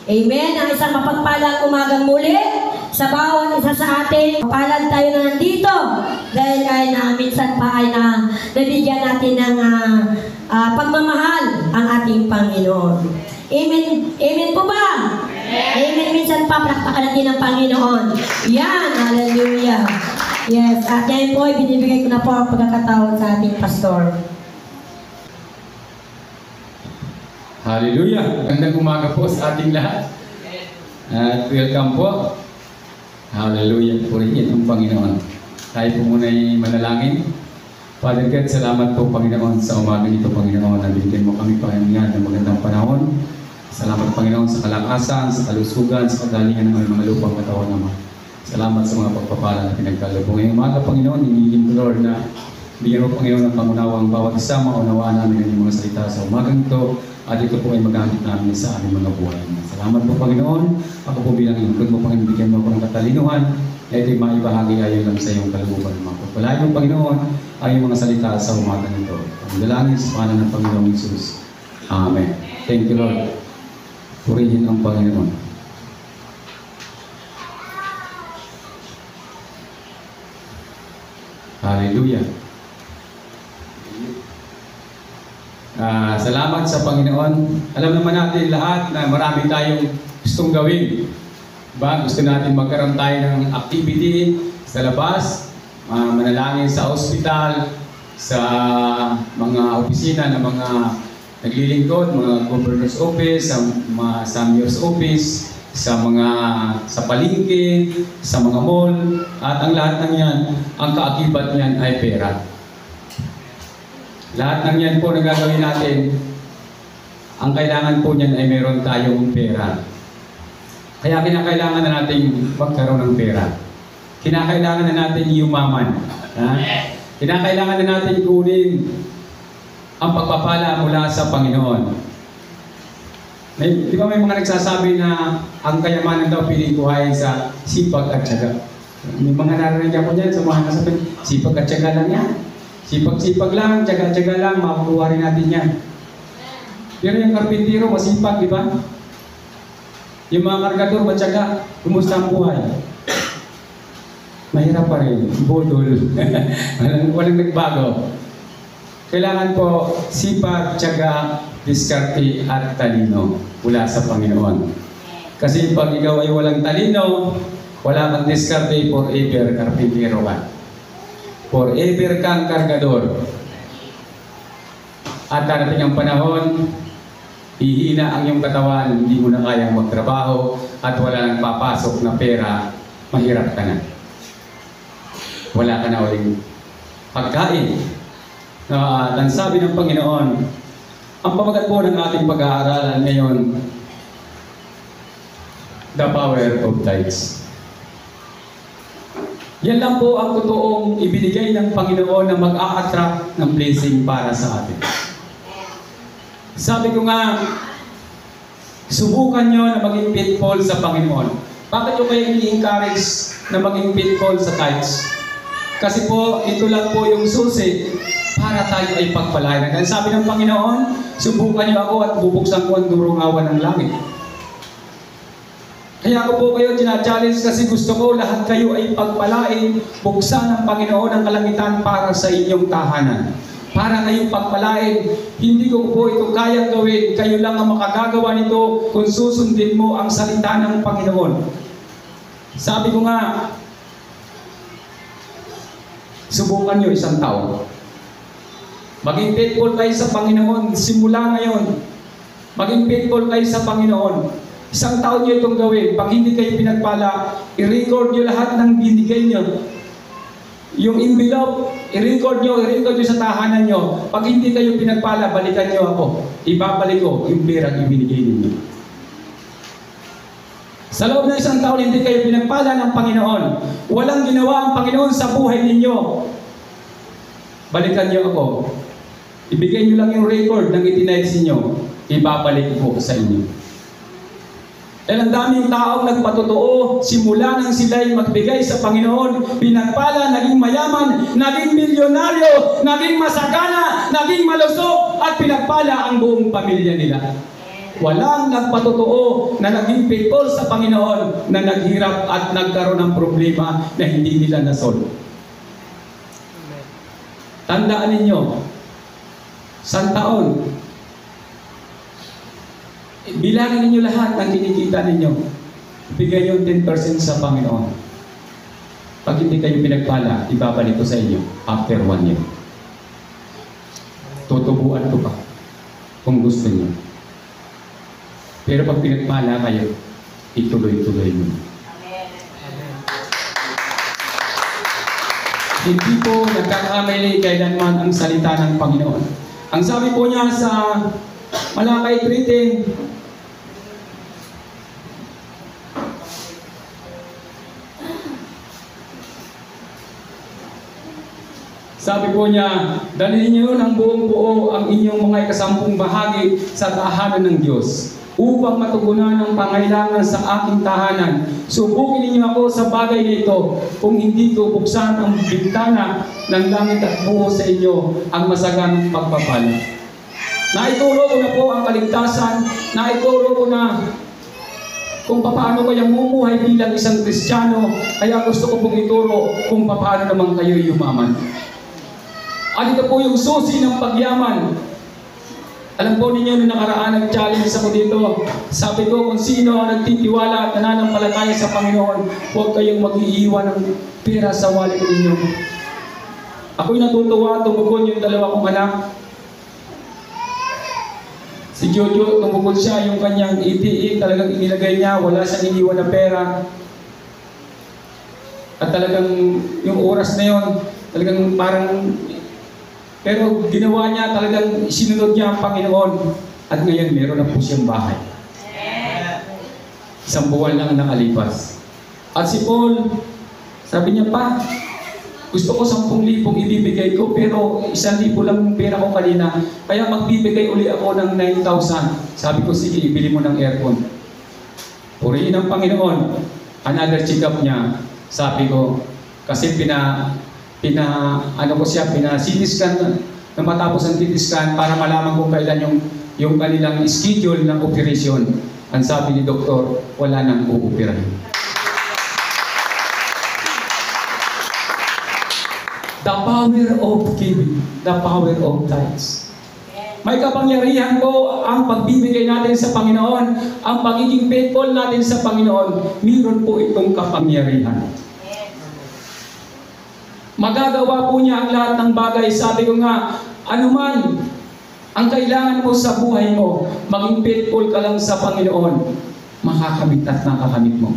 Amen. Ang isang mapagpalang umagang muli sa bawat isa sa atin. Palad tayo na nandito dahil ay minsan pa ay nabigyan natin ng pagmamahal ang ating Panginoon. Amen. Amen po ba? Amen. Minsan pa palakpakan natin ang Panginoon. Yan. Hallelujah. Yes. At ngayon po, binibigay ko na po ang pagkakataon sa ating pastor. Hallelujah! Magandang umaga po sa ating lahat. At welcome po. Hallelujah! Purihin ang Panginoon. Tayo po muna ay manalangin. Father God, salamat po Panginoon sa umaga nito Panginoon. Nabigyan mo kami Panginoon ng magandang panahon. Salamat Panginoon sa kalakasan, sa kalusugan, sa kagalingan ng mga lupang katawan naman. Salamat sa mga pagpapala na pinagkaloob. Ngayong umaga Panginoon, hinihiling ko Lord na bigyan mo Panginoon ng pangunawang bawat isa, maunawaan namin ang mga salita sa umagang ito. At ito po ay magamit namin sa aming mga buhay. Salamat po Panginoon. Ako po bilang lingkod mo Panginoon, bigyan mo ako ng katalinuhan na ito'y maibahagi ayon lang sa iyong kalubukan. Pagpalain mo Panginoon ay mga salita sa umaga nito. Ang dalangin sa pangalan ng Panginoong Jesus. Amen. Thank you Lord. Purihin ang Panginoon. Hallelujah. Salamat sa Panginoon. Alam naman natin lahat na marami tayong gustong gawin. Diba? Gusto natin magkaroon tayo ng activity sa labas, manalangin sa ospital, sa mga opisina ng mga naglilingkod, mga governor's office, sa mayor's office, sa palengke, sa mga mall, at ang lahat ng yan, ang kaakibat niyan ay pera. Lahat ng yan po na gagawin natin, ang kailangan po niyan ay meron tayong pera. Kaya kinakailangan na natin magkaroon ng pera. Kinakailangan na natin yumaman. Kinakailangan na natin kunin ang pagpapala mula sa Panginoon. Di ba may mga nagsasabi na ang kayamanan daw piling buhayin sa sipag at tiyaga? May mga narinig ako dyan sa mga nasabi, sipag at tiyaga lang yan. Sipag-sipag lang, tiyaga-tiyaga lang, makukuha rin natin yan. Pero yung karpintero, masipag, di ba? Yung mga kargador, matyaga, kumusta ang buhay? Mahirap pa rin, budol. Walang nagbago. Kailangan po sipag, tiyaga, diskarte at talino mula sa Panginoon. Kasi pag ikaw ay walang talino, wala kang diskarte, forever karpintero ka. Forever kang kargador. At darating ang panahon, hihina ang iyong katawan, hindi mo na kayang magtrabaho, at wala nang papasok na pera, mahirap ka na. Wala ka na uling pagkain. Ang sabi ng Panginoon, ang pamagat po ng ating pag-aaralan ngayon, the power of tithes. Yan lang po ang totoong ibinigay ng Panginoon na mag-a-attract ng blessing para sa atin. Sabi ko nga, subukan nyo na maging faithful sa Panginoon. Bakit nyo kayo i-encourage na maging faithful sa tithes? Kasi po, ito lang po yung susi para tayo ay pagpalain. Kaya sabi ng Panginoon, subukan nyo ako at bubuksan ko ang durungawan ng langit. Kaya ako po kayo tina-challenge kasi gusto ko lahat kayo ay pagpalain, buksan ng Panginoon ang kalangitan para sa inyong tahanan. Para kayong pagpalain, hindi ko po ito kayang gawin. Kayo lang ang makagagawa nito kung susundin mo ang salita ng Panginoon. Sabi ko nga, subukan nyo isang taon. Maging faithful kayo sa Panginoon simula ngayon. Maging faithful kayo sa Panginoon. Isang taon nyo itong gawin. Pag hindi kayo pinagpala, i-record nyo lahat ng binigay nyo. Yung envelope, i-record nyo sa tahanan nyo. Pag hindi kayo pinagpala, balikan nyo ako. Ibabalik ko yung perang ibinigay ninyo. Sa loob ng isang taon, hindi kayo pinagpala ng Panginoon. Walang ginawa ang Panginoon sa buhay ninyo. Balikan nyo ako. Ibigay nyo lang yung record ng itinayos nyo. Ibabalik ko sa inyo. Dahil ang daming taong nagpatotoo, simula nang sila'y magbigay sa Panginoon, pinagpala, naging mayaman, naging milyonaryo, naging masagana, naging malusog, at pinagpala ang buong pamilya nila. walang nagpatotoo na naging faithful sa Panginoon na naghirap at nagkaroon ng problema na hindi nila nasolve. Tandaan ninyo, isang taon, bilangin ninyo lahat ng kinikita ninyo. Bigay yung 10% sa Panginoon. Pag hindi kayo pinagpala, ibabalik ko sa inyo after 1 year. Tutubuan ko pa kung gusto niyo. Pero pag pinagpala kayo, ituloy-tuloy mo. Hindi po nagkakamali kailanman ang salita ng Panginoon. Ang sabi po niya sa Malakay 3:10, sabi po niya, dalhin niyo ng buong buo ang inyong mga ikasampung bahagi sa tahanan ng Diyos upang matugunan ang pangailangan sa aking tahanan. Subukin ninyo ako sa bagay nito kung hindi ko buksan ang bintana ng langit at buo sa inyo ang masaganang pagpapala. Naituro ko na po ang kaligtasan, naituro ko na kung paano kayo mumuhay bilang isang Kristiyano, kaya gusto ko pong ituro kung paano naman kayo yumaman. At ito po yung susi ng pagyaman. Alam po ninyo, nung nakaraan nag-challenge ako dito. Sabi ko, kung sino ang nagtitiwala at nananampalataya sa Panginoon, huwag kayong mag-iiwan ng pera sa wallet ninyo. Ako'y natutuwa, tumugon yung dalawa kong anak. Si Jojo, tumugon siya, yung kanyang ATM, talagang inilagay niya, wala siyang iniwan na pera. At talagang yung oras na yon, talagang parang, pero ginawa niya, talagang sinunod niya ang Panginoon. At ngayon, meron na po siyang bahay. Isang buwan lang nakalipas. At si Paul, sabi niya pa, gusto ko 10,000 ibibigay ko, pero 1,000 lang yung pera ko kanina. Kaya magbibigay uli ako ng 9,000. Sabi ko, sige, ibili mo ng aircon. Purihin ang Panginoon. Another check-up niya. Sabi ko, kasi CT scan na matapos ang CT scan para malaman kung kailan yung kanilang schedule ng operation. Ang sabi ni doktor, wala nang uupirahin. The power of giving, the power of tithes. May kapangyarihan po ang pagbibigay natin sa Panginoon, ang pagiging faithful natin sa Panginoon. Meron po itong kapangyarihan. Magagawa po niya ang lahat ng bagay. Sabi ko nga, anuman ang kailangan mo sa buhay mo, maging faithful ka lang sa Panginoon, makakamit at nakakamit mo.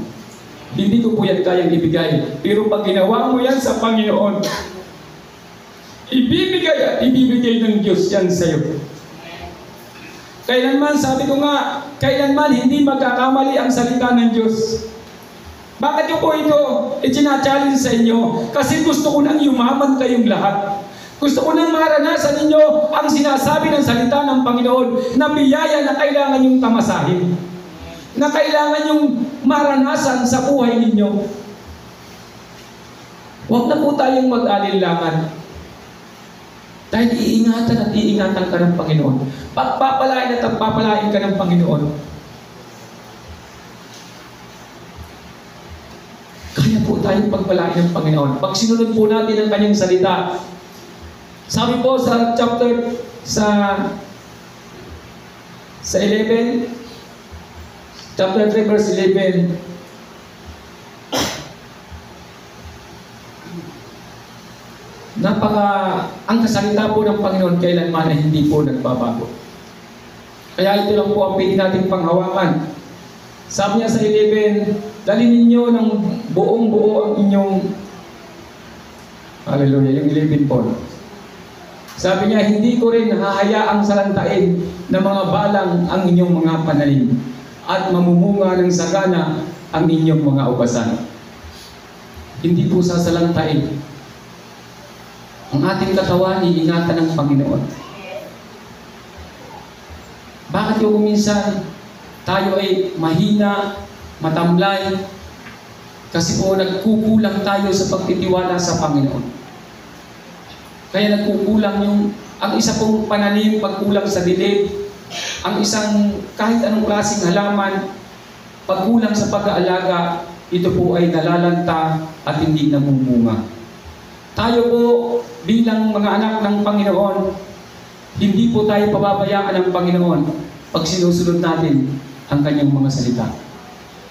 Hindi ko po yan kayang ibigay. Pero pag ginawa mo yan sa Panginoon, ibibigay at ibibigay ng Diyos yan sa iyo. Kailanman, sabi ko nga, kailanman hindi magkakamali ang salita ng Diyos. Bakit ko po ito itina-challenge sa inyo? Kasi gusto ko nang yumaman kayong lahat. Gusto ko nang maranasan ninyo ang sinasabi ng salita ng Panginoon na biyaya na kailangan yung tamasahin. Na kailangan yung maranasan sa buhay ninyo. Huwag na po tayong mag-alinlangan. Dahil iingatan at iingatan ka ng Panginoon. Pagpapalain at pagpapalain ka ng Panginoon. Kaya po tayong pagpalain ng Panginoon. Pag sinunod po natin ang kanyang salita, sabi po sa chapter sa 11, chapter 3 verse 11, ang kasalita po ng Panginoon kailanman ay hindi po nagbabago. Kaya ito lang po ang pwede natin panghawakan. Sabi niya sa 11, dalhin ninyo ng buong buo ang inyong, hallelujah, yung 11 po. Sabi niya, hindi ko rin hahayaang salantain ng mga balang ang inyong mga pananim at mamumunga ng sagana ang inyong mga ubasan. Hindi po sasalantain. Ang ating katawan, iingatan ng Panginoon. Bakit yung minsan tayo ay mahina, matamlay, kasi po nagkukulang tayo sa pagtitiwala sa Panginoon. Kaya nagkukulang ang isa pong pananim, pagkulang sa dilig, Ang isang kahit anong klaseng halaman, pag kulang sa pag-aalaga, ito po ay nalalanta at hindi namumunga. Tayo po bilang mga anak ng Panginoon, hindi po tayo pababayaan ng Panginoon pag sinusunod natin ang kanyang mga salita.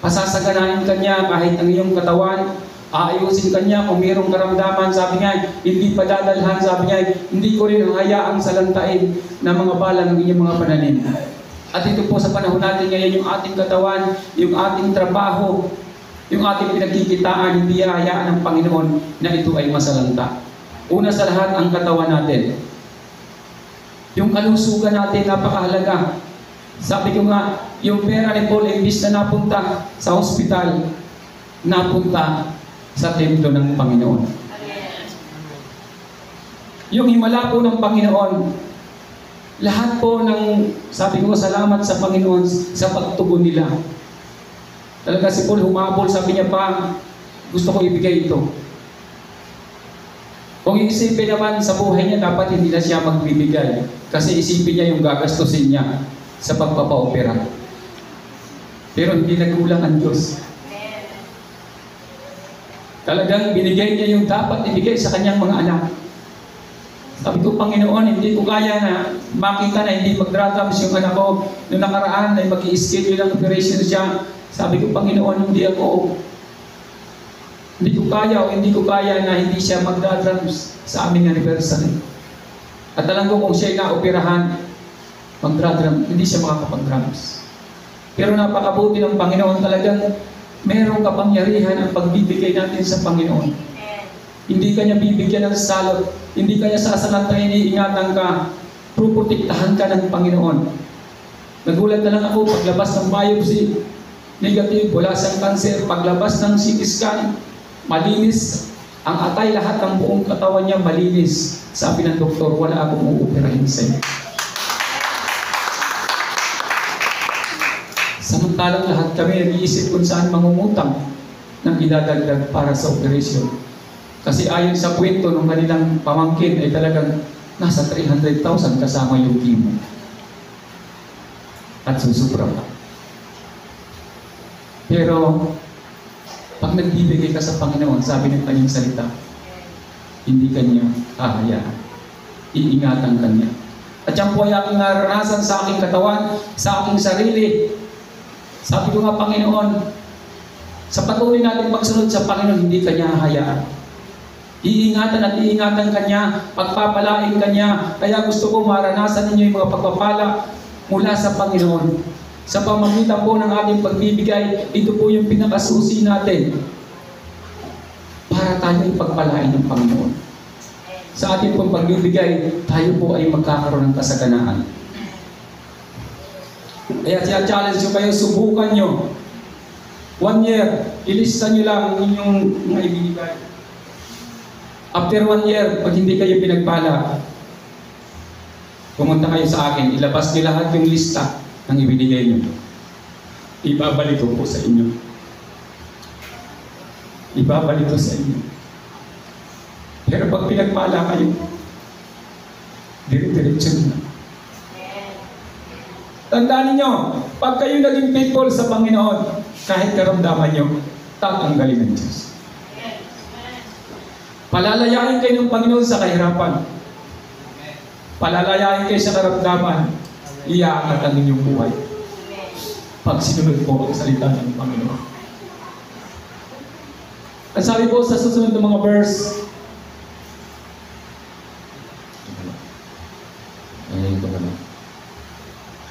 Pasasaganahin kanya kahit ang iyong katawan, aayusin kanya kung mayroong karamdaman, sabi niya, hindi padadalhan, sabi niya, hindi ko rin hayaang salantain ng mga bala ng inyong mga pananim. At ito po sa panahon natin ngayon, yung ating katawan, yung ating trabaho, yung ating pinagkikitaan, hindi hayaan ng Panginoon na ito ay masalanta. Una sa lahat, ang katawan natin. Yung kalusugan natin, napakahalaga. Sabi ko nga, yung pera ni Paul, imbis na napunta sa hospital, napunta sa templo ng Panginoon. Yung himala po ng Panginoon, lahat po ng, sabi ko, salamat sa Panginoon sa pagtugon nila. Talaga si Paul humabol, sabi niya pa, gusto ko ibigay ito. Kung iisipin naman sa buhay niya, dapat hindi na siya magbibigay. Kasi isipin niya yung gagastusin niya sa pagpapa-opera. Pero hindi nagkulang ang Diyos. Talagang binigay niya yung dapat ibigay sa kanyang mga anak. Sabi ko, Panginoon, hindi ko kaya na makita na hindi mag-drums yung anak ko. Noong nakaraan ay mag-i-schedule ang operation siya. Sabi ko, Panginoon, hindi ko kaya na hindi siya mag-drums sa aming anniversary. At alam ko kung siya'y na-operahan, mag-drum, hindi siya makakapag-drums. Pero napakabuti ng Panginoon, talagang merong kapangyarihan ang pagbibigay natin sa Panginoon. Hindi kanya bibigyan ng salot, hindi kanya sasalantayin, iingatan ka, puprotektahan ka ng Panginoon. Nagulat na lang ako, paglabas ng biopsy, negative, wala siyang cancer, paglabas ng CT scan, malinis, ang atay lahat ng buong katawan niya malinis. Sabi ng doktor, wala akong uupirahin sa'yo. Samantalang lahat kami nag-iisip kung saan mangungutang ng idadagdag para sa operasyon. Kasi ayon sa kwento ng kanilang pamangkin ay talagang nasa 300,000 kasama yung chemo. At susubra pa. Pero, pag nagbibigay ka sa Panginoon, sabi ng kanyang salita, hindi kanya hahayaan. Iingatan kanya. At yan po ay aking naranasan sa aking katawan, sa aking sarili. Sabi ko nga, Panginoon, sa patuloy natin pagsunod sa Panginoon, hindi kanya hahayaan. Iingatan at iingatan kanya, pagpapalain kanya. Kaya gusto ko maranasan ninyo yung mga pagpapala mula sa Panginoon. Sa pamamagitan po ng ating pagbibigay, ito po yung pinakasusi natin para tayo ipagpalain ng Panginoon. Sa ating pong pagbibigay, tayo po ay magkakaroon ng kasaganaan. Kaya siya-challenge nyo kayo, subukan nyo. 1 year, ilista nyo lang ang inyong mga ibigay. After 1 year, pag hindi kayo pinagpala, pumunta kayo sa akin, ilabas niyo lahat yung lista ng ibinigay niyo. Ibabalik ko po sa inyo. Ibabalik ko sa inyo. Pero pag pinagpala kayo, dire-diretso na. Tandaan niyo, pag kayo naging faithful sa Panginoon, kahit karamdaman niyo, tatanggalin ng Diyos. Palalayain kayo ng Panginoon sa kahirapan. Palalayain kayo sa karamdaman. Iyaangat ang inyong buhay. Pag sinunod po ang salita ng Panginoon. Ang sabi po sa susunod ng mga verse,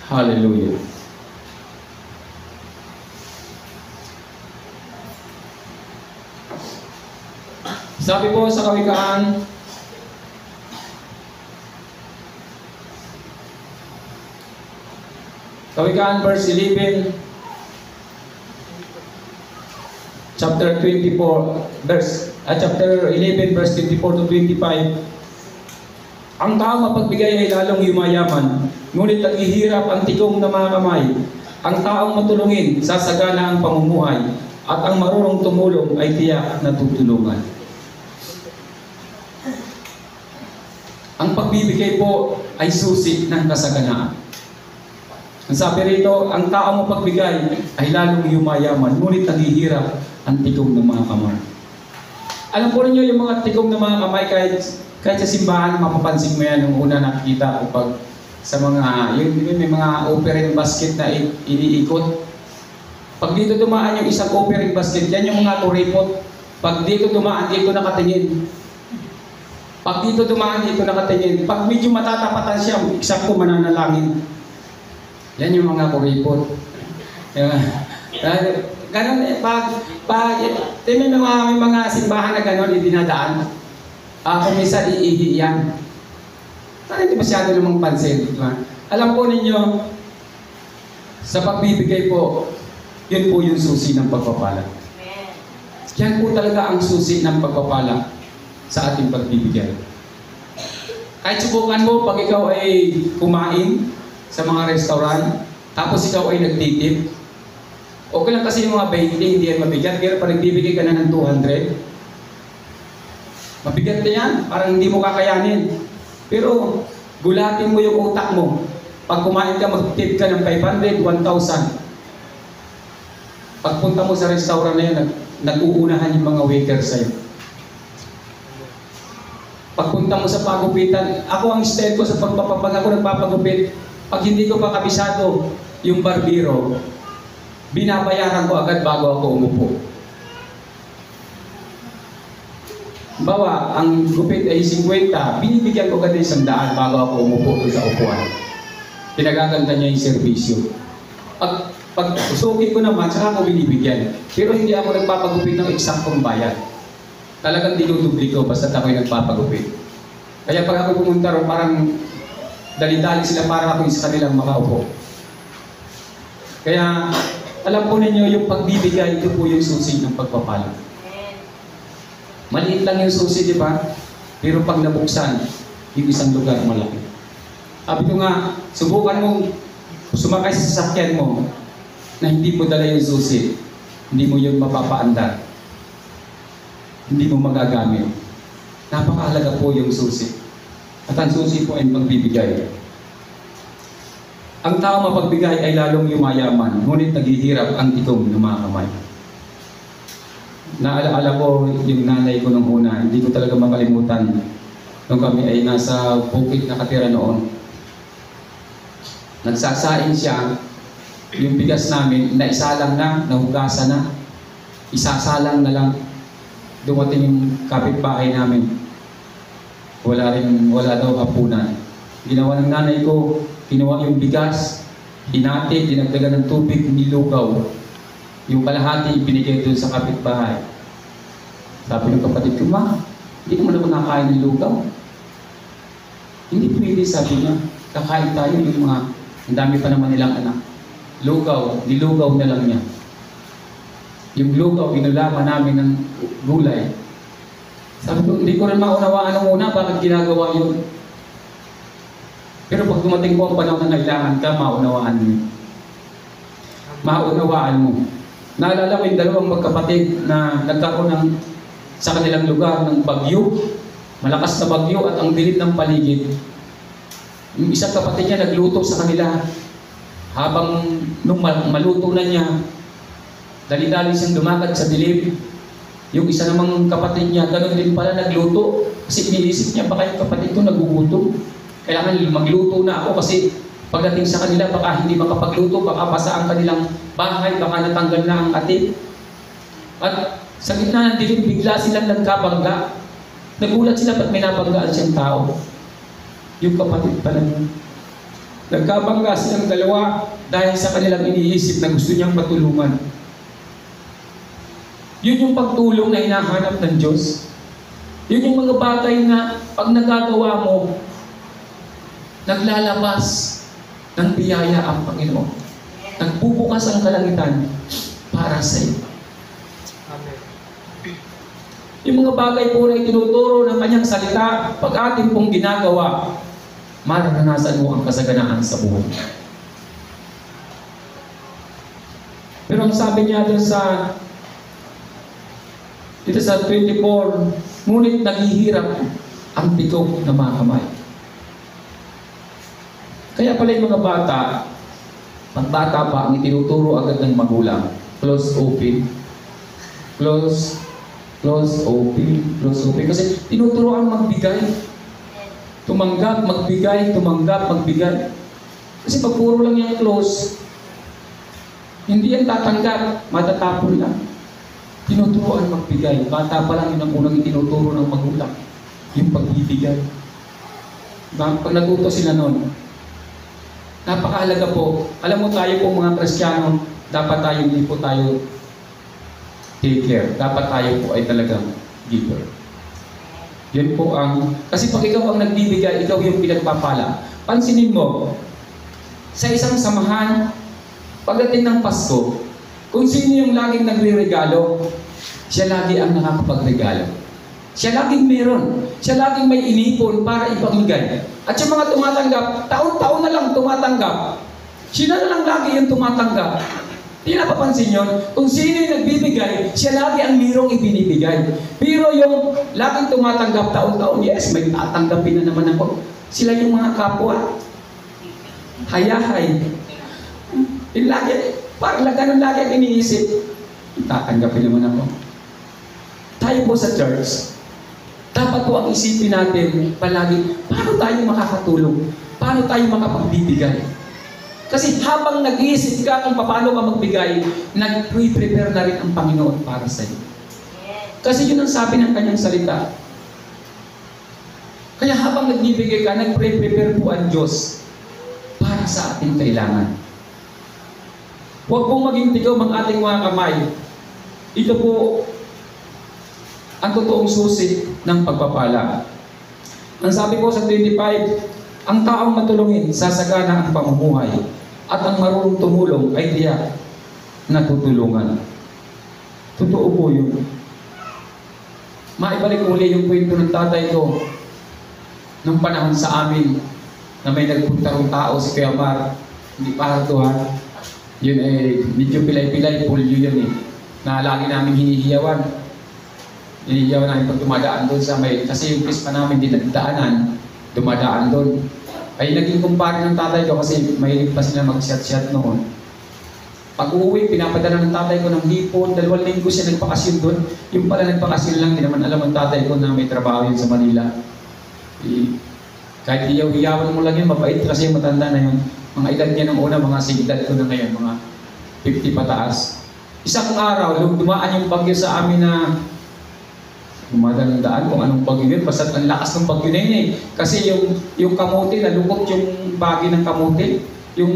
Hallelujah. Sabi po sa Kawikaan, verse 11, chapter 11 verse 24 to 25. Ang tao mapagbigay ay lalong yumayaman, ngunit naghihirap ang tikong na mga kamay. Ang taong matulungin, sasagana ang pamumuhay, at ang marunong tumulong ay tiyak na tutulungan. Ang pagbibigay po ay susi ng kasaganaan. Ang sabi rito, ang tao mo pagbigay ay lalong yumayaman, ngunit naghihirap ang tikom ng mga kamay. Alam po ninyo yung mga tikom ng mga kamay, kahit sa simbahan, mapapansin mo yan nung una nakikita ko pag sa mga, yun, may mga offering basket na iniikot. Pag dito dumaan yung isang offering basket, yan yung mga kuripot. Pag dito dumaan, dito nakatingin. Pag dito dumaan, dito nakatingin. Pag medyo matatapatan siya, eksakto mananalangin. Yan yung mga kuripot. Ganon eh, may mga simbahan na ganon, dinadaan. Kung minsan iihi yan. Hindi masyado namang pansin. Diba? Alam po ninyo, sa pagbibigay po, yun po yung susi ng pagpapala. Yan po talaga ang susi ng pagpapala sa ating pagbibigay. Kahit subukan mo, pag ikaw ay kumain sa mga restaurant, tapos ikaw ay nagtitip, okay lang kasi yung mga 20, hindi yan mabigat, pero pag nagbibigay ka na ng 200, mabigat na yan, parang hindi mo kakayanin. Pero gulatin mo yung utak mo. Pag kumain ka, mag-tip ka ng 500, 1,000. Pagpunta mo sa restaurant na yun, nag-uunahan yung mga waiter sa'yo. Pagpunta mo sa pagupitan, ako ang style ko sa pag ako nagpapagupit, pag hindi ko pa kabisado yung barbero, binabayaran ko agad bago ako umupo. Bawa, ang gupit ay 50, binibigyan ko agad ng 100 bago ako umupo sa upuan. Pinagaganda niya yung serbisyo. Pag suki ko naman, saka ako binibigyan. Pero hindi ako nagpapagupit ng eksaktong bayad. Talagang dinudubli ko basta ako'y nagpapagupit. Kaya pag ako pumunta ron, parang dali-dali sila para ako sa kanilang makaupo. Kaya alam po ninyo, yung pagbibigay, ito po yung susi ng pagpapala. Maliit lang yung susi, di ba? Pero pag nabuksan, yung isang lugar malaki. Sabi ko nga, subukan mong sumakay sa sasakyan mo na hindi mo dala yung susi, hindi mo yun mapapaandar. Hindi mo magagamit. Napakahalaga po yung susi. At ang susi po ay pagbibigay. Ang tao mapagbigay ay lalong yumayaman, ngunit naghihirap ang tikom ng mga kamay. Naalaala ko yung nanay ko nung una, hindi ko talaga makalimutan nung kami ay nasa bukid nakatira noon. Nagsasain siya, yung bigas namin, naisalang na, nahugasan na, isasalang na lang. Dumating yung kapitbahay namin. Wala daw hapunan. Ginawa ng nanay ko, kinuha yung bigas, hinati, dinagdagan ng tubig, nilugaw. Yung kalahati, ibinigay doon sa kapitbahay. Sabi ng kapatid ko, "Ma, hindi mo naman nakain ng lugaw." Hindi pwede, sabi niya. Kakain tayo yung mga, ang dami pa naman nilang anak. Lugaw, nilugaw na lang niya. Yung lugaw, inulaman namin ng gulay. Sabi ko, hindi ko rin maunawaan ng una, bakit ginagawa yun? Pero pag dumating po ang panahon na kailangan ka, maunawaan mo. Maunawaan mo. Naalala ko yung dalawang magkapatid na nagkaroon ng, sa kanilang lugar ng bagyo. Malakas na bagyo at ang dilim ng paligid. Yung isang kapatid niya nagluto sa kanila. Habang nung maluto na niya, dali-dali siyang lumakad sa dilim. Yung isa namang kapatid niya, ganoon din pala nagluto. Kasi iniisip niya, baka yung kapatid ko nagugutom. Kailangan magluto na ako kasi pagdating sa kanila, baka hindi makapagluto, baka basa ang kanilang bahay, baka natanggal na ang atin. At sa gitna ng dilim, bigla silang nagkabangga. Nagulat sila pag may nabanggaan siyang tao. Yung kapatid pala niya. Nagkabangga silang dalawa dahil sa kanilang iniisip na gusto niyang matulungan. Yun yung pagtulong na hinahanap ng Diyos. Yun yung mga bagay na pag nagagawa mo, naglalabas ng biyaya ang Panginoon. Nagbubukas ang kalangitan para sa iyo. Amen. Yung mga bagay po na itinuturo ng kanyang salita, pag ating pong ginagawa, mararanasan mo ang kasaganaan sa buhay. Pero ang sabi niya dito sa 24, ngunit naghihirap ang tikom ng mga kamay. Kaya pala yung mga bata, Pag bata pa, ang itinuturo agad ng magulang, close, open. Close, close, open, close, open. Kasi tinuturoan magbigay. Tumanggap, magbigay, tumanggap, magbigay. Kasi pag puro lang yung close, hindi yan tatanggap, matatapon lang. Tinuturoan magbigay. Bata pa lang yun ang unang itinuturo ng magulang. Yung pagbibigay. Pag natuto sila noon, napakahalaga po. Alam mo tayo po mga Kristiyano, dapat tayo hindi po tayo take care. Dapat tayo po ay talagang giver. Yun po ang, kasi pag ikaw ang nagbibigay, ikaw yung pinagpapala. Pansinin mo, sa isang samahan, pagdating ng Pasko, kung sino yung laging nagre-regalo, siya lagi ang nakakapagregalo. Siya laging meron. Siya laging may inipon para ipamigay. At yung mga tumatanggap, taon-taon na lang tumatanggap. Sila na lang lagi yung tumatanggap. Hindi napapansin yun. Kung sino yung nagbibigay, siya lagi ang mirong ibinibigay. Pero yung laging tumatanggap taon-taon, yes, may tatanggapin na naman ako. Sila yung mga kapwa. Hayahay. Yung lagi, parang ganun lagi ang iniisip. Tatanggapin naman ako. Tayo po sa church, dapat po ang isipin natin palagi, paano tayo makakatulong? Paano tayo makapagbibigay? Kasi habang nag-iisip ka kung paano ka magbigay, nag-prepare na rin ang Panginoon para sa iyo. Kasi yun ang sabi ng kanyang salita. Kaya habang nagbibigay ka, nag-prepare po ang Diyos para sa ating kailangan. Huwag pong maging tigaw ang ating mga kamay. Ito po ang totoong susi ng pagpapala. Ang sabi ko sa 25, ang taong matulungin, sasagana ang pamumuhay, at ang marunong tumulong ay tiyak na tutulungan. Totoo po yun. Maibalik uli yung kwento ng tatay ko nung panahon sa amin na may nagpunta rong tao si Kuya Mar, hindi pa ito ha. Yun eh, medyo pilay-pilay, pulyo yun eh, na lagi namin hinihiyawan. Hinihiyawan namin pag dumadaan doon sa may, kasi yung pispa namin di nagdaanan, dumadaan doon. Ay naging kumpare ng tatay ko kasi mahilig pa sila mag-shot-shot noon. Pag uuwi, pinapadala ng tatay ko ng hipon, 2 linggo siya nagpakasyon doon. Yung pala nagpakasyon lang, hindi naman alam ang tatay ko na may trabaho yun sa Manila. Kahit hiyaw-hiyawan mo lang yun, mabait kasi yung matanda na yun. Mga edad niya ng una, mga sigdad ko na ngayon, mga 50 pataas. Isang araw, dumaan yung bagyo sa amin na dumadaan kung anong bagyo yun, basta ang lakas ng bagyo na yun eh. Kasi yung kamote, nalukot yung bagi ng kamote. Yung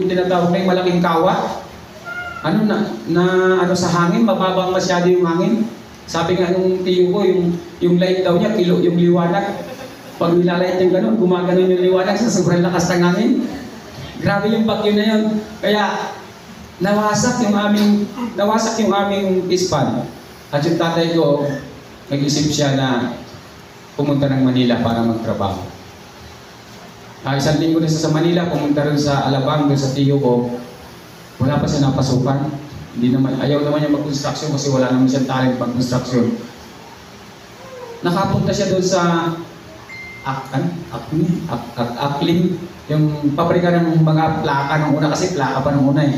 tinatawag na yung malaking kawa. Ano sa hangin, mababang masyado yung hangin. Sabi nga nung tiyo ko, yung light daw niya, kilo yung liwanag. Pag nilalight yung gano'n, gumagano yung liwanag sa sobrang lakas ng hangin. Grabe yung bagyo na yun. Kaya, nawasak yung aming pispan. At yung tatay ko, nag-isip siya na pumunta ng Manila para magtrabaho. Isang linggo na siya sa Manila, pumunta rin sa Alabang, doon sa tiyo ko. Wala pa siya napasukan. Ayaw naman niya mag-construction kasi wala naman siyang talent pag-construction. Nakapunta siya doon sa Aklim, yung pabrika ng mga plaka ng una, kasi plaka pa ng una eh.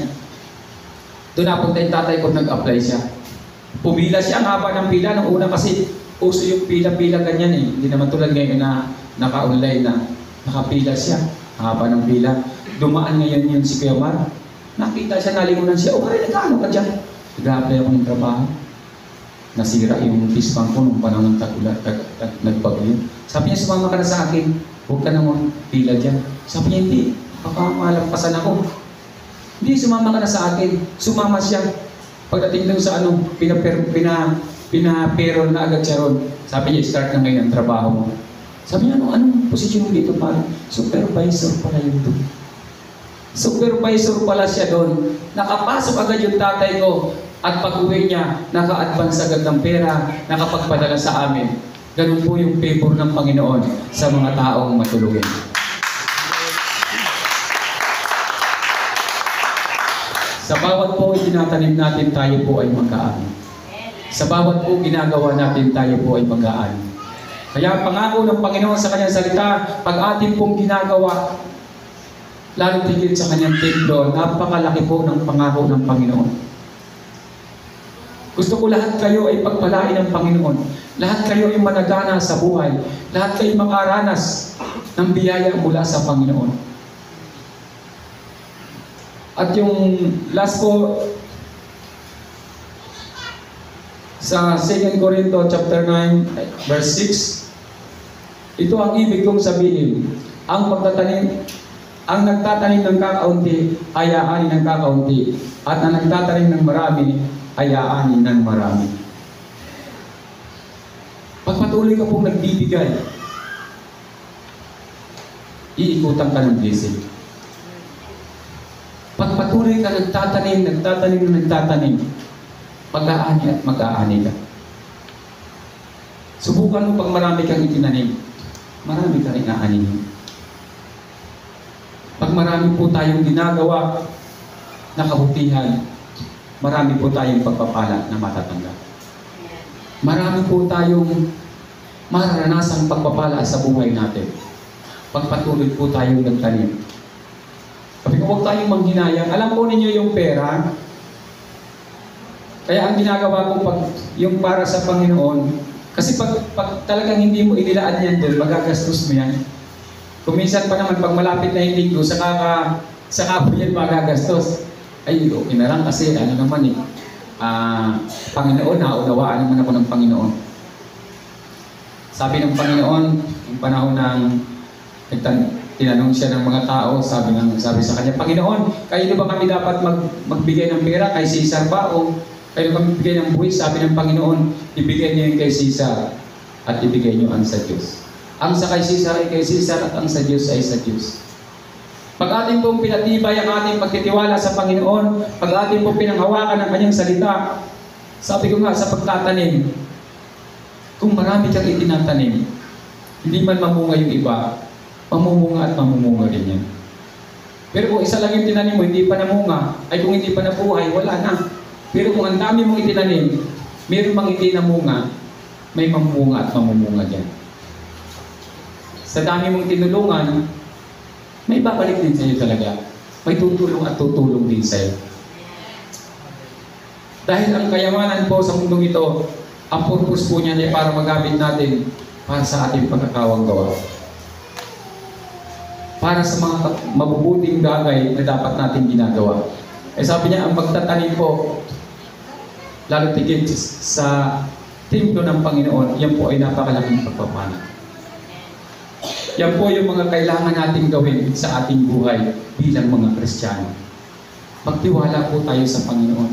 Doon napunta yung tatay ko, nag-apply siya. Pumila siya, ang haba ng pila ng una kasi uso yung pila-pila ganyan eh. Hindi naman tulad ngayon na naka-online na nakapila siya, ang haba ng pila. Dumaan ngayon yun si Kuya Mar. Nakita siya, nalingunan siya, oh, nagkano ka dyan? Nag-apply ako ng trabaho. Nasira yung pispan ko nung panahon ng tagulat, nagbagyo. Sabi niya, sumama ka na sa akin, huwag ka nang pila dyan. Sabi niya, hindi, baka malampasan ako. Hindi, sumama ka na sa akin. Sumama siya. Pagdating doon sa pinaperol na agad siya ron. Sabi niya, start na ngayon ang trabaho mo. Sabi niya, anong posisyon mo dito? Parang supervisor pala yun doon. Supervisor pala siya doon. Nakapasok agad yung tatay ko. At pag-uwi niya, naka-advance agad ng pera, nakapagpadala sa amin. Ganun po yung favor ng Panginoon sa mga taong matulungin. Sa bawat po itinatanim natin, tayo po ay mag-aani. Sa bawat po ginagawa natin, tayo po ay mag-aani. Kaya pangako ng Panginoon sa kanyang salita, pag atin pong ginagawa, lalo tigit sa kanyang templo, napakalaki po ng pangako ng Panginoon. Gusto ko lahat kayo ay pagpalain ng Panginoon. Lahat kayo ay managana sa buhay. Lahat kayo makaranas ng biyaya mula sa Panginoon. At yung last po, sa 2 Corinto chapter 9, verse 6, ito ang ibig kong sabihin. Ang nagtatanim ng kakaunti, ay aanin ng kakaunti. At ang nagtatanim ng marami, ay aanin ng marami. Pagpatuloy ka pong nagbibigay, iikutan ka ng blessing. Pagpatuloy ka nagtatanim, mag-aani at mag-aani ka. Subukan mo pag marami kang itinanim, marami ka rin aanin. Pag marami po tayong ginagawa na kabutihan, marami po tayong pagpapala na matatanggap. Marami po tayong mararanasang pagpapala sa buhay natin. Pagpatuloy po tayong nagtanim. Sabi ko, huwag tayong manghinayang. Alam po ninyo yung pera. Kaya ang ginagawa ko pag yung para sa Panginoon, kasi pag talagang hindi mo inilaan yan doon, magagastos mo yan. Kuminsan pa naman, pag malapit na yung linggo, saka po yan magagastos. Ay, okay na lang kasi ano naman Panginoon, naunawaan naman ako ng Panginoon. Sabi ng Panginoon, yung panahon ng tinanong siya ng mga tao, sabi sa kanya, Panginoon, kayo ba kami dapat magbigay ng pera kay Caesar ba o kayo kami bigay ng buwis? Sabi ng Panginoon, ibigay niyo yung kay Caesar at ibigay niyo ang sa Diyos. Ang sa kay Caesar ay kay Caesar at ang sa Diyos ay sa Diyos. Pag ating pong pinatibay ang ating pagtitiwala sa Panginoon, pag ating pong pinanghawakan ng kanyang salita, sabi ko nga sa pagtatanim, kung marami kang itinatanim, hindi man mamunga yung iba, mamumunga at mamumunga rin yan. Pero kung isa lang yung tinanim mo, hindi pa namunga, ay kung hindi pa nabuhay, wala na. Pero kung ang dami mong itinanim, mayroon mang hindi namunga, may mamunga at mamumunga dyan. Sa dami mong tinulungan, may babalik din sa'yo talaga. May tutulong at tutulong din sa'yo. Dahil ang kayamanan po sa mundong ito, ang purpose po niyan ay para magamit natin para sa ating pagkakawang gawa. Para sa mga mabubuting bagay na dapat natin ginagawa. Eh sabi niya, ang pagtatanim po, lalo tigit sa templo ng Panginoon, yan po ay napakalaking pagpapala. Yan po yung mga kailangan nating gawin sa ating buhay bilang mga Kristiyano. Magtiwala po tayo sa Panginoon.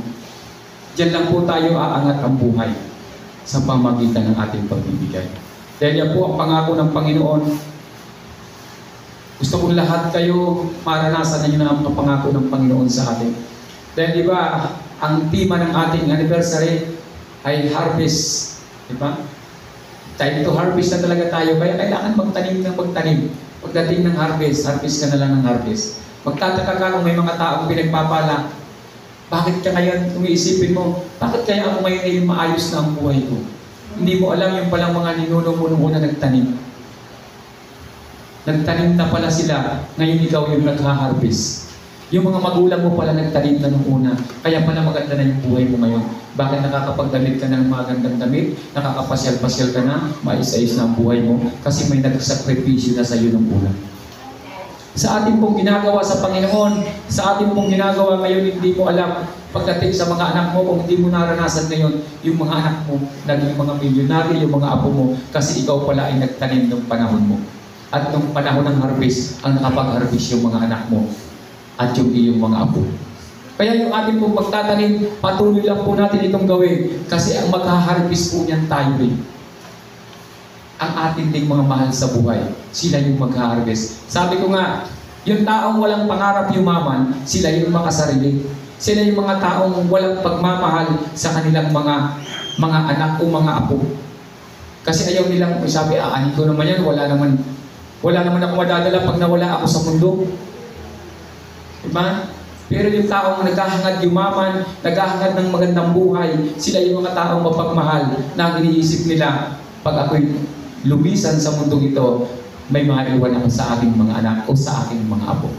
Diyan lang po tayo aangat ang buhay sa pamagitan ng ating pagbibigay. Dahil yan po ang pangako ng Panginoon. Gusto kong lahat kayo maranasan na yun ang pangako ng Panginoon sa atin. Dahil di ba, ang tema ng ating anniversary ay harvest. Di ba? Time to harvest na talaga tayo, kaya kailangan magtanim ng magtanim. Pagdating ng harvest ka na lang ng harvest. Magtataka ka kung may mga taong pinagpapala, bakit ka kaya umiisipin mo, bakit kaya ako ngayon ay maayos na ang buhay ko? Hindi mo alam yung palang mga ninuno mo noong una nagtanim. Nagtanim na pala sila, ngayon ikaw yung nagha-harvest. Yung mga magulang mo pala nagtanim na noong una, kaya pala maganda na yung buhay mo ngayon. Bakit nakakapagdamit ka ng magandang damit, nakakapasyal-pasyal ka na, maayos-ayos na ang buhay mo, kasi may nagsakripisyo na sa iyo ng una. Sa ating pong ginagawa sa Panginoon, sa ating pong ginagawa ngayon, hindi mo alam pagdating sa mga anak mo, kung hindi mo naranasan ngayon, yung mga anak mo, naging mga milyonaryo, yung mga apo mo, kasi ikaw pala ay nagtanim ng panahon mo. At nung panahon ng harvest, ang nakapag-harvest yung mga anak mo at yung iyong mga apo. Kaya yung ating pong pagtatanim, patuloy lang po natin itong gawin kasi ang magha-harvest po niyan tayo rin. Ang ating ding mga mahal sa buhay, sila yung magha-harvest. Sabi ko nga, yung taong walang pangarap yumaman, sila yung makasarili. Sila yung mga taong walang pagmamahal sa kanilang mga anak o mga apo. Kasi ayaw nilang, sabi, aanin ko naman yan, wala naman ako madadala pag nawala ako sa mundo. Diba? Pero yung taong naghahangad yumaman, naghahangad ng magandang buhay, sila yung mga taong mapagmahal na iniisip nila, pag ako'y lumisan sa mundong ito, may maiwan ako sa aking mga anak o sa aking mga apo.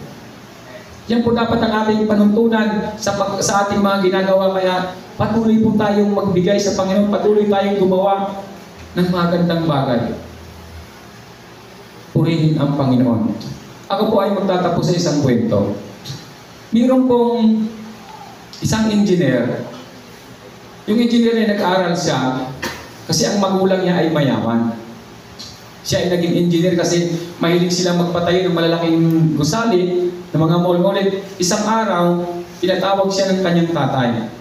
Yan po dapat ang ating panuntunan sa ating mga ginagawa. Kaya patuloy po tayong magbigay sa Panginoon, patuloy tayong gumawa ng magandang bagay. Purihin ang Panginoon. Ako po ay magtatapos sa isang kwento. Mayroon pong isang engineer. Yung engineer ay nag-aaral siya kasi ang magulang niya ay mayaman. Siya ay naging engineer kasi mahilig silang magpatayo ng malalaking gusali, ng mga mall-mallit. Isang araw, pinatawag siya ng kanyang tatay.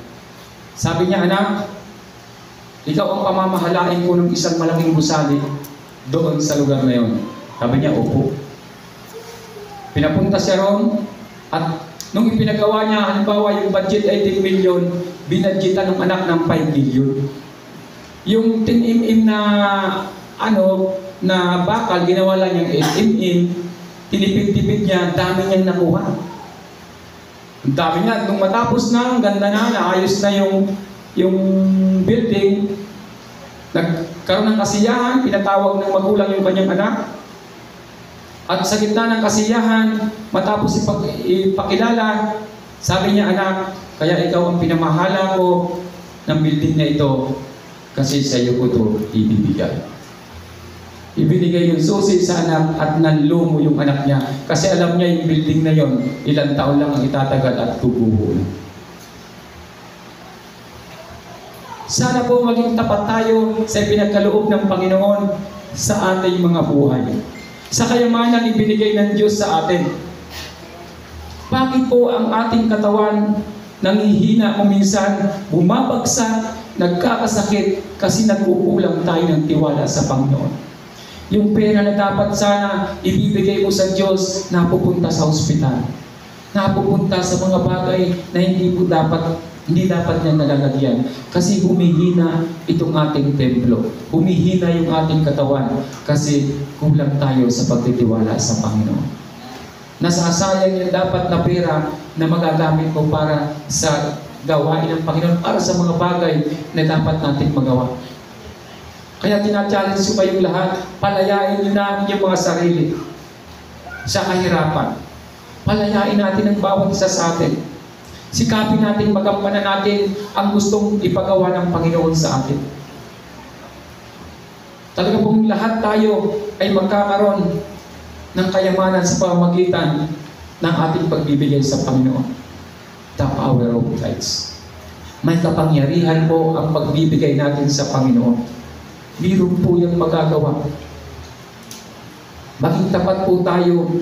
Sabi niya, anak, ikaw ang pamamahalain ko ng isang malaking gusali doon sa lugar na yon. Sabi niya, opo. Pinapunta siya ron at nung ipinagawa niya, halimbawa yung budget ay 10 million, binadgetan ng anak ng 5 million. Yung 10 na na bakal, ginawa lang niyang 8 tinipid-tipid niya, dami niyang nakuha. Ang dami niya, nung matapos na, ang ganda na, naayos na yung building, nagkaroon ng kasiyahan, pinatawag ng magulang yung kanyang anak. At sa gitna ng kasiyahan, matapos ipakilala, sabi niya, anak, kaya ikaw ang pinamahala ko ng building na ito kasi sa iyo ko ito ibibigay. Ibinigay yung susi sa anak at nanlumo yung anak niya kasi alam niya yung building na yon, ilang taon lang ang itatagal at tubuhon. Sana po maging tapat tayo sa pinagkaloob ng Panginoon sa ating mga buhay. Sa kayamanan ibinigay ng Diyos sa atin. Bakit po ang ating katawan nanghihina o minsan bumabagsak, nagkakasakit kasi nagkukulang tayo ng tiwala sa Panginoon? Yung pera na dapat sana ibibigay mo sa Diyos, napupunta sa ospital. Napupunta sa mga bagay na hindi dapat niya nalalagyan. Kasi humihina itong ating templo. Humihina yung ating katawan kasi kulang tayo sa pagtitiwala sa Panginoon. Nasasayang yung dapat na pera na magagamit mo para sa gawain ng Panginoon, para sa mga bagay na dapat natin magawa. Kaya tina-challenge ko kayong lahat, palayain nyo na yung mga sarili sa kahirapan. Palayain natin ang bawat isa sa atin. Sikapin natin, magampanan natin ang gustong ipagawa ng Panginoon sa atin. Talaga pong lahat tayo ay magkakaroon ng kayamanan sa pamamagitan ng ating pagbibigay sa Panginoon. The power of tithes. May kapangyarihan po ang pagbibigay natin sa Panginoon. Biro po yung magagawa. Maging tapat po tayo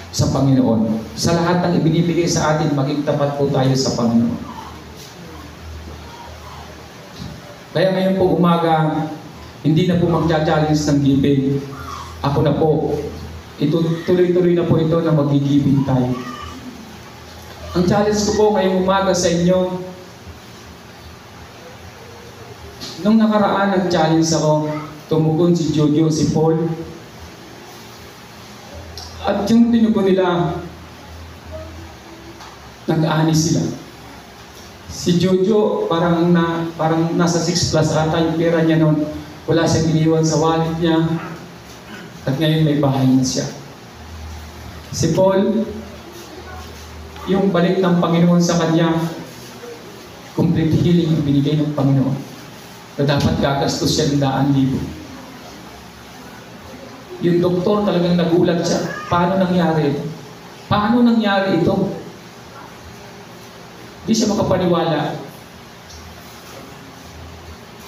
sa Panginoon. Sa lahat ng ibinibigay sa atin, maging tapat po tayo sa Panginoon. Kaya ngayon po umaga, hindi na po magja-challenge ng giving. Ako na po, tuloy-tuloy na po ito na mag-giving tayo. Ang challenge ko po ngayong umaga sa inyo, nung nakaraan nag-challenge ako, tumugon si Jojo, si Paul. At yung tinugon nila, nag-aani sila. Si Jojo, parang nasa 6 plus ata yung pera niya noon. Wala siyang iniwan sa wallet niya. At ngayon may bahay na siya. Si Paul, yung balik ng Panginoon sa kanya, complete healing yung binigay ng Panginoon. Na dapat gagastos siya ng 100,000. Yung doktor talagang nagulat siya. Paano nangyari ito? Paano nangyari ito? Hindi siya makapaniwala.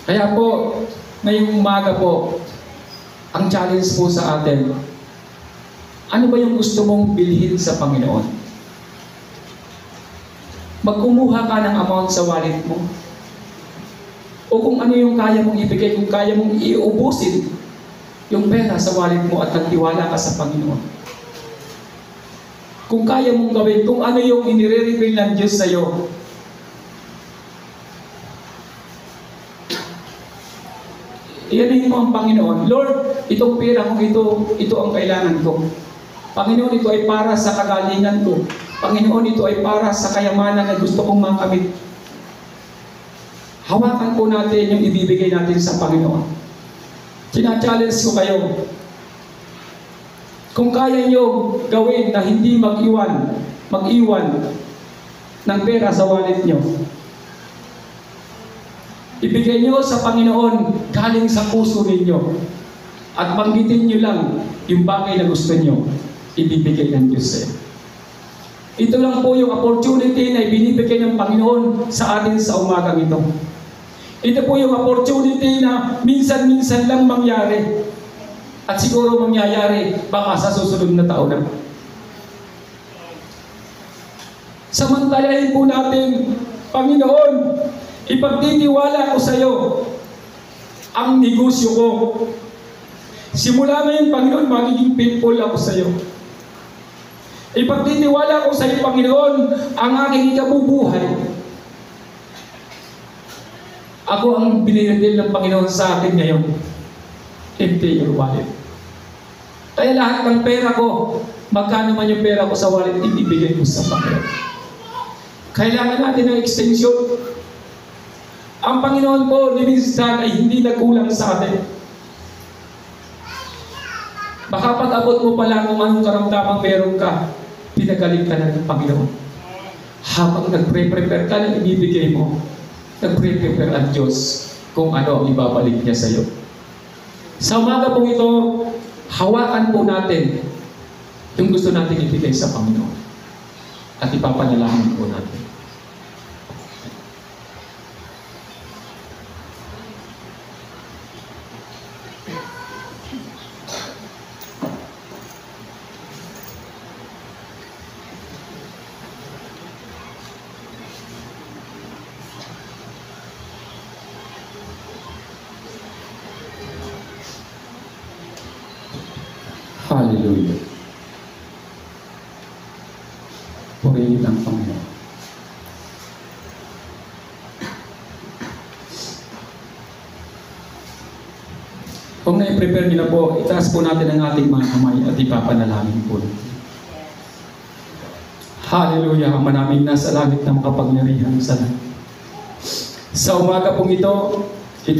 Kaya po, ngayong umaga po, ang challenge po sa atin, ano ba yung gusto mong bilhin sa Panginoon? Magkumuha ka ng amount sa wallet mo. O kung ano yung kaya mong ibigay, kung kaya mong iubusin yung pera sa wallet mo at nagtiwala ka sa Panginoon. Kung kaya mong gawin, kung ano yung inire-reveal ng Diyos sa iyo. Iyanin mo ang Panginoon, Lord, itong pera kong ito ang kailangan ko. Panginoon, ito ay para sa kagalingan ko. Panginoon, ito ay para sa kayamanan na gusto kong makamit. Hawakan po natin yung ibibigay natin sa Panginoon. Sina-challenge ko kayo. Kung kaya nyo gawin na hindi mag-iwan ng pera sa wallet nyo, ibigay nyo sa Panginoon galing sa puso ninyo at banggitin nyo lang yung bagay na gusto nyo, ibibigay ng Diyos sa'yo. Ito lang po yung opportunity na ibinibigay ng Panginoon sa atin sa umagang ito. Ito po yung opportunity na minsan-minsan lang mangyari. At siguro mangyayari baka sa susunod na taon na. Samantalahin po natin, Panginoon, ipagtitiwala ko sa iyo ang negosyo ko. Simula ngayon, Panginoon, magiging faithful ako sa iyo. Ipagtitiwala ko sa iyo, Panginoon, ang aking ikabubuhay. Ako ang binigay ng Panginoon sa akin ngayon. Empty your wallet. Kaya lahat ng pera ko, magkano man yung pera ko sa wallet, ibibigay ko sa Panginoon. Kailangan natin ng extension. Ang Panginoon po, minsan ay hindi nagkulang sa atin. Baka pag-abot mo pa lang kung anong karamdamang meron ka, pinagaling ka na ng Panginoon. Habang nagpre-prepare ka na ibibigay mo, nagpre-prepare ang Diyos kung ano ang ibabalik niya sa iyo. Sa umaga po ito, hawakan po natin yung gusto natin ibigay sa Panginoon. At ipapanalangin po natin. Hallelujah. Purihin ang Panginoon. Kung na-prepare niyo na po, itaas po natin ang ating mga kamay at ipapanalangin po. Hallelujah. Ama namin nasa langit na makapangyarihan sa lahat. Sa umaga pong ito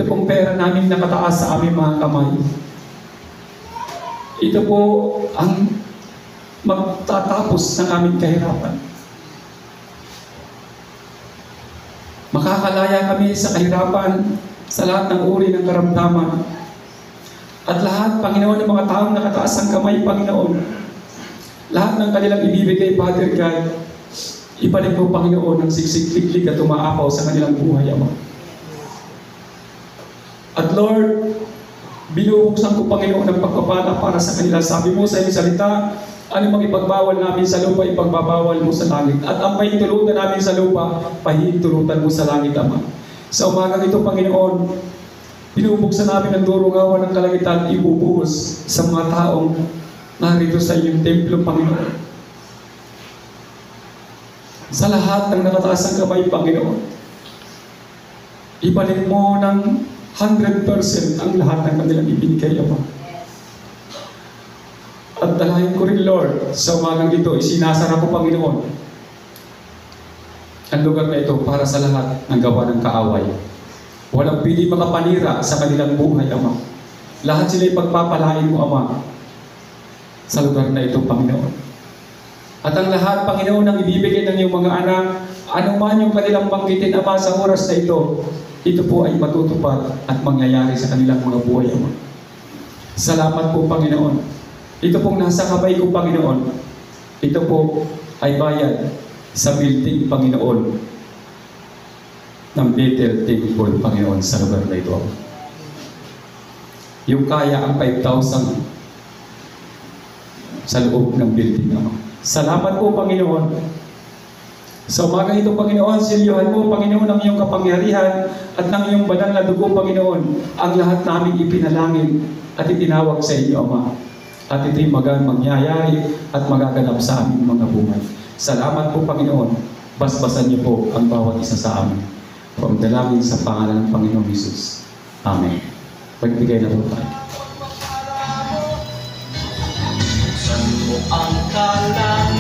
pong pera namin nakataas sa aming mga kamay. Ito po ang magtatapos ng aming kahirapan. Makakalaya kami sa kahirapan, sa lahat ng uri ng karamdaman. At lahat, Panginoon, ng mga taong nakataas ang kamay, Panginoon, lahat ng kanilang ibibigay, Father God, ibalik mo, Panginoon, ang siksik-liklik at umaapaw sa kanilang buhay, Ama. At Lord, binubuksan ko, Panginoon, ang pagpapala para sa kanila. Sabi mo sa iyong salita, ano mang ipagbawal namin sa lupa, ipagbabawal mo sa langit. At ang pahintulutan namin sa lupa, pahintulutan mo sa langit, Ama. Sa umagang ito, Panginoon, binubuksan namin ang durungawan ng kalangitan, ibubuhos sa mga taong narito sa iyong templo, Panginoon. Sa lahat ng nakataas ang kamay, Panginoon, ibalik mo ng 100% ang lahat ng kanilang ibinigay, Ama. At dalahin ko rin, Lord, sa umagang ito, isinasara ko, Panginoon, ang lugar na ito para sa lahat ng gawa ng kaaway. Walang pili makapanira sa kanilang buhay, Ama. Lahat sila'y pagpapalain mo, Ama, sa lugar na ito, Panginoon. At ang lahat, Panginoon, ang ibibigay ng iyong mga anak, anuman yung kanilang banggitin, Ama, sa oras na ito po ay matutupad at mangyayari sa kanilang mga buhay, Ama. Salamat po, Panginoon. Ito pong nasa kamay ko, Panginoon. Ito po ay bayad sa building, Panginoon, ng Bethel Temple, Panginoon, sa lugar na ito. Yung kaya ang 5,000 sa loob ng building, Ama. Salamat po, Panginoon. Sa umaga ito, Panginoon, silyohan mo, Panginoon, ang iyong kapangyarihan at ng iyong banal na dugo, Panginoon, ang lahat namin ipinalangin at itinawag sa iyo, Ama. At ito'y mangyayari at magaganap sa aming mga buhay. Salamat po, Panginoon. Basbasan niyo po ang bawat isa sa amin. Pagdalangin sa pangalan ng Panginoong Jesus. Amen. Pagbigay na po tayo. Ang kalan